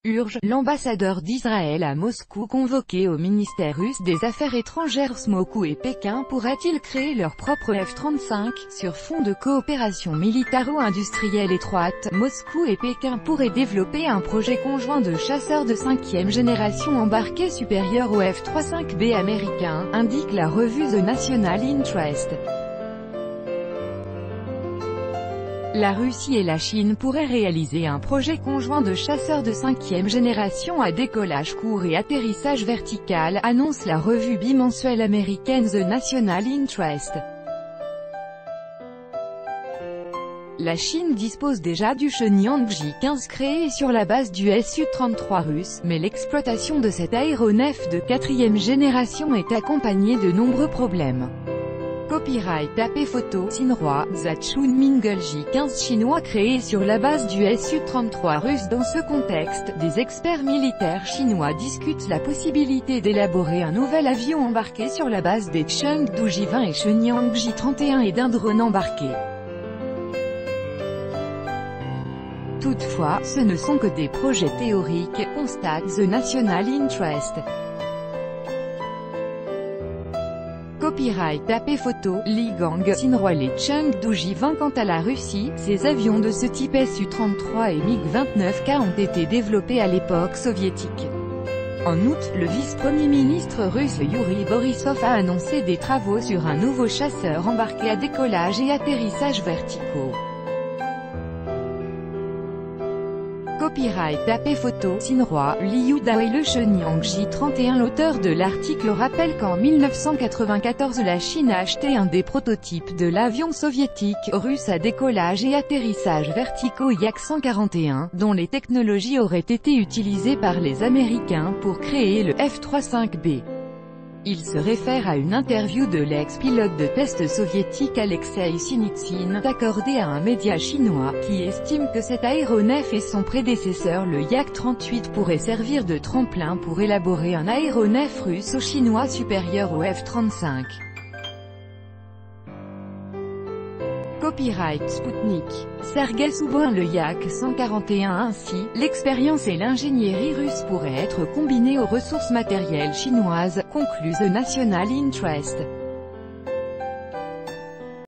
Urge, l'ambassadeur d'Israël à Moscou convoqué au ministère russe des Affaires étrangères. Moscou et Pékin pourraient-ils créer leur propre F-35, sur fond de coopération militaro-industrielle étroite? Moscou et Pékin pourraient développer un projet conjoint de chasseurs de 5e génération embarqués supérieurs au F-35B américain, indique la revue The National Interest. La Russie et la Chine pourraient réaliser un projet conjoint de chasseurs de 5e génération à décollage court et atterrissage vertical, annonce la revue bimensuelle américaine The National Interest. La Chine dispose déjà du Shenyang J-15 créé sur la base du Su-33 russe, mais l'exploitation de cet aéronef de 4e génération est accompagnée de nombreux problèmes. Copyright AP photo, Sinroi, Zhachun Mingle J-15 chinois créé sur la base du Su-33 russe. Dans ce contexte, des experts militaires chinois discutent la possibilité d'élaborer un nouvel avion embarqué sur la base des Chengdu J-20 et Shenyang J-31 et d'un drone embarqué. Toutefois, ce ne sont que des projets théoriques, constate The National Interest. Copyright AP photo, Li Gang, Sinroi. Les Chengdu J-20. Quant à la Russie, ces avions de ce type Su-33 et MiG-29K ont été développés à l'époque soviétique. En août, le vice-premier ministre russe Yuri Borisov a annoncé des travaux sur un nouveau chasseur embarqué à décollage et atterrissage verticaux. Copyright AP photo, Sinroi, Liu Dao et le Shenyang J-31. L'auteur de l'article rappelle qu'en 1994 la Chine a acheté un des prototypes de l'avion soviétique russe à décollage et atterrissage verticaux Yak-141, dont les technologies auraient été utilisées par les Américains pour créer le F-35B. Il se réfère à une interview de l'ex-pilote de test soviétique Alexei Sinitsyn, accordée à un média chinois, qui estime que cet aéronef et son prédécesseur le Yak-38 pourraient servir de tremplin pour élaborer un aéronef russo-chinois supérieur au F-35. Copyright Sputnik. Sergei Soubin. Le Yak-141. Ainsi, l'expérience et l'ingénierie russe pourraient être combinées aux ressources matérielles chinoises, conclut The National Interest.